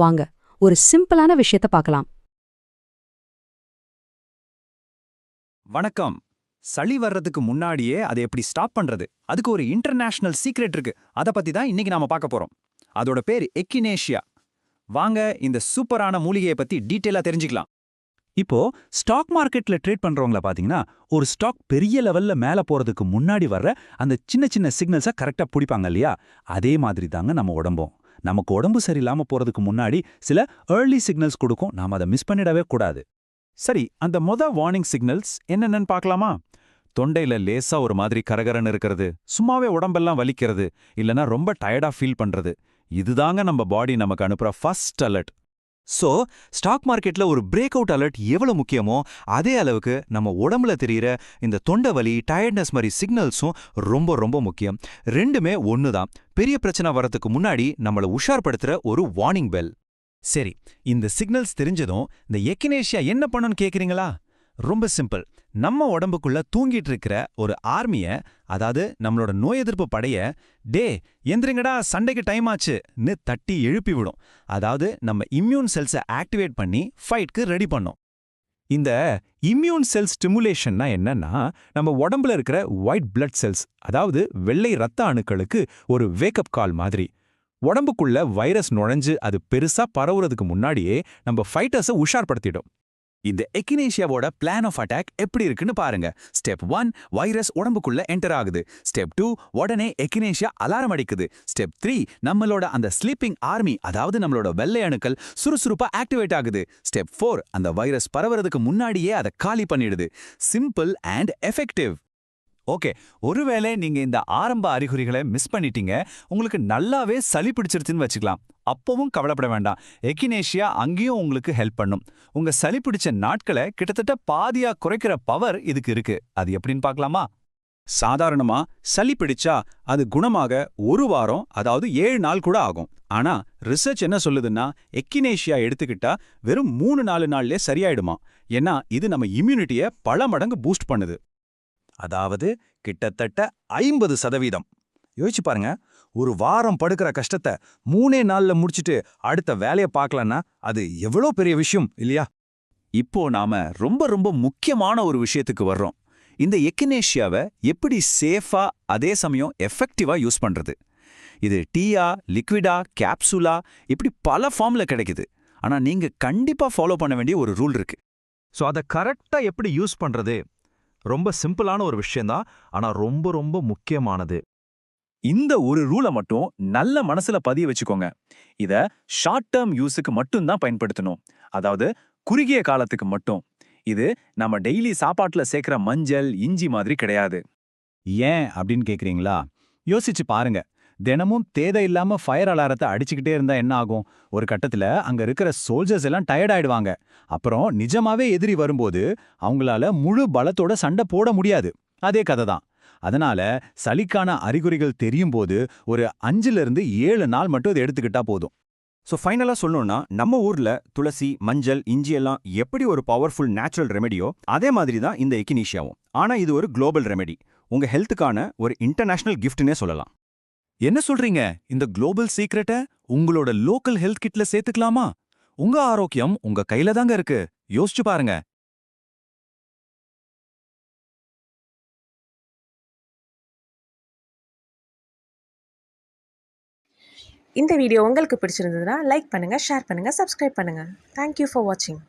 வாங்க ஒரு சிம்பிளான விஷயத்த பார்க்கலாம். வணக்கம். சளி வர்றதுக்கு முன்னாடியே அதை எப்படி ஸ்டாப் பண்றது? அதுக்கு ஒரு இன்டர்நேஷனல் சீக்ரெட் இருக்கு. அத பத்தி தான் இன்னைக்கு நாம பார்க்க போறோம். அதோட பேர் எக்கினேஷியா. வாங்க இந்த சூப்பரான மூலிகையை பத்தி டீட்டெயிலா தெரிஞ்சுக்கலாம். இப்போ ஸ்டாக் மார்க்கெட்ல ட்ரேட் பண்றவங்கள பாத்தீங்கன்னா ஒரு ஸ்டாக் பெரிய லெவல்ல மேல போறதுக்கு முன்னாடி வர்ற அந்த சின்ன சின்ன சிக்னல்ஸை கரெக்டா பிடிப்பாங்க இல்லையா? அதே மாதிரி தாங்க நம்ம உடம்பும். நமக்கு உடம்பு சரியில்லாம போறதுக்கு முன்னாடி சில ஏர்லி சிக்னல்ஸ் கொடுக்கும். நாம அதை மிஸ் பண்ணிடவே கூடாது. சரி, அந்த வார்னிங் சிக்னல்ஸ் என்னென்னு பார்க்கலாமா? தொண்டையில லேசா ஒரு மாதிரி கரகரன்னு இருக்கிறது, சும்மாவே உடம்பெல்லாம் வலிக்கிறது, இல்லனா ரொம்ப டயர்டா ஃபீல் பண்றது. இதுதாங்க நம்ம பாடி நமக்கு அனுப்புற ஃபர்ஸ்ட் அலர்ட். ஸோ ஸ்டாக் மார்க்கெட்ல ஒரு பிரேக் அவுட் அலர்ட் எவ்வளவு முக்கியமோ அதே அளவுக்கு நம்ம உடம்புல தெரியிற இந்த தொண்டை வலி, டயர்ட்னஸ் மாதிரி சிக்னல்ஸும் ரொம்ப ரொம்ப முக்கியம். ரெண்டுமே ஒன்று தான். பெரிய பிரச்சனை வரதுக்கு முன்னாடி நம்மளை உஷார்படுத்துற ஒரு வார்னிங் பெல். சரி, இந்த சிக்னல்ஸ் தெரிஞ்சதும் இந்த எக்கினேஷியா என்ன பண்ணுன்னு கேக்குறீங்களா? ரொம்ப சிம்பிள். நம்ம உடம்புக்குள்ள தூங்கிட்டு இருக்கிற ஒரு ஆர்மிய, அதாவது நம்மளோட நோய் எதிர்ப்பு படைய, டே எந்திரிங்கடா சண்டைக்கு டைம் ஆச்சுன்னு தட்டி எழுப்பி விடும். அதாவது நம்ம இம்யூன் செல்ஸை ஆக்டிவேட் பண்ணி ஃபைட்க்கு ரெடி பண்ணும். இந்த இம்யூன் செல் ஸ்டிமுலேஷன்னா என்னன்னா, நம்ம உடம்புல இருக்கிற ஒயிட் பிளட் செல்ஸ், அதாவது வெள்ளை ரத்த அணுக்களுக்கு ஒரு வேக்கப் கால் மாதிரி. உடம்புக்குள்ள வைரஸ் நுழைஞ்சு அது பெருசா பரவுறதுக்கு முன்னாடியே நம்ம ஃபைட்டர்ஸை உஷார்படுத்திடும். இந்த எக்கினேஷியாவோட பிளான் ஆஃப் அட்டாக் எப்படி இருக்குன்னு பாருங்க. ஸ்டெப் 1, வைரஸ் உடம்புக்குள்ள என்டர் ஆகுது. ஸ்டெப் 2, உடனே எக்கினேஷியா அலாரம் அடிக்குது. ஸ்டெப் 3, நம்மளோட அந்த ஸ்லீப்பிங் ஆர்மி, அதாவது நம்மளோட வெள்ளை அணுக்கள் சுறுசுறுப்பா ஆக்டிவேட் ஆகுது. ஸ்டெப் 4, அந்த வைரஸ் பரவுறதுக்கு முன்னாடியே அதை காலி பண்ணிடுது. Simple and effective. ஓகே, ஒருவேளை நீங்க இந்த ஆரம்ப அறிகுறிகளை மிஸ் பண்ணிட்டீங்க, உங்களுக்கு நல்லாவே சளி பிடிச்சிருச்சுன்னு வச்சுக்கலாம். அப்பவும் கவலைப்பட வேண்டாம். எக்கினேஷியா அங்கேயும் உங்களுக்கு ஹெல்ப் பண்ணும். உங்க சளி பிடிச்ச நாட்களை கிட்டத்தட்ட பாதியா குறைக்கிற பவர் இதுக்கு இருக்கு. அது எப்படின்னு பார்க்கலாமா? சாதாரணமா சளி பிடிச்சா அது குணமாக 1 வாரம், அதாவது 7 நாள் கூட ஆகும். ஆனா ரிசர்ச் என்ன சொல்லுதுன்னா, எக்கினேஷியா எடுத்துக்கிட்டா வெறும் 3-4 நாள்லயே சரியாயிடுமா. ஏன்னா இது நம்ம இம்யூனிட்டியை பல மடங்கு பூஸ்ட் பண்ணுது. அதாவது கிட்டத்தட்ட 50%. யோசிச்சு பாருங்க, ஒரு வாரம் படுக்கிற கஷ்டத்தை 3 நாள்ல முடிச்சிட்டு அடுத்த வேலையை பார்க்கலன்னா அது எவ்வளோ பெரிய விஷயம் இல்லையா? இப்போ நாம ரொம்ப ரொம்ப முக்கியமான ஒரு விஷயத்துக்கு வர்றோம். இந்த எக்கினேஷியாவை எப்படி சேஃபா அதே சமயம் எஃபெக்டிவா யூஸ் பண்றது? இது டீயா, லிக்விடா, கேப்சூலா, இப்படி பல ஃபார்ம்ல கிடைக்குது. ஆனா நீங்க கண்டிப்பா ஃபாலோ பண்ண வேண்டிய ஒரு ரூல் இருக்கு. ஸோ அதை கரெக்டா எப்படி யூஸ் பண்றது? ரொம்ப சிம்பிளான ஒரு விஷயம்தான், ஆனா ரொம்ப ரொம்ப முக்கியமானது. இந்த ஒரு ரூலை மட்டும் நல்ல மனசுல பதிய வச்சுக்கோங்க. இத ஷார்ட் டேர்ம் யூஸுக்கு மட்டும்தான் பயன்படுத்தணும். அதாவது குறுகிய காலத்துக்கு மட்டும். இது நம்ம டெய்லி சாப்பாட்டுல சேர்க்கிற மஞ்சள், இஞ்சி மாதிரி கிடையாது. ஏன் அப்படின்னு கேக்குறீங்களா? யோசிச்சு பாருங்க. தினமும் தேவையில்லாம ஃபயர் அலாரத்தை அடிச்சுக்கிட்டே இருந்தா என்ன ஆகும்? ஒரு கட்டத்துல அங்க இருக்கிற சோல்ஜர்ஸ் எல்லாம் டயர்ட் ஆயிடுவாங்க. அப்புறம் நிஜமாவே எதிரி வரும்போது அவங்களால முழு பலத்தோட சண்டை போட முடியாது. அதே கதை தான். அதனால சளிக்கான அறிகுறிகள் தெரியும் போது ஒரு 5-7 நாள் மட்டும் இதை எடுத்துக்கிட்டா போதும். ஸோ ஃபைனலா சொல்லணும்னா, நம்ம ஊர்ல துளசி, மஞ்சள், இஞ்சி எல்லாம் எப்படி ஒரு பவர்ஃபுல் நேச்சுரல் ரெமெடியோ அதே மாதிரி தான் இந்த எக்கினேஷியாவும். ஆனா இது ஒரு குளோபல் ரெமெடி. உங்க ஹெல்த்துக்கான ஒரு இன்டர்நேஷனல் கிஃப்ட்னே சொல்லலாம். என்ன சொல்றீங்க? இந்த குளோபல் சீக்ரெட்டை உங்களோட லோக்கல் ஹெல்த் கிட்ல சேர்த்துக்கலாமா? உங்க ஆரோக்கியம் உங்க கையில தாங்க இருக்கு. யோசிச்சு பாருங்க. இந்த வீடியோ உங்களுக்கு பிடிச்சிருந்ததுன்னா லைக் பண்ணுங்கள், ஷேர் பண்ணுங்கள், சப்ஸ்கிரைப் பண்ணுங்கள். தேங்க்யூ ஃபார் வாட்சிங்.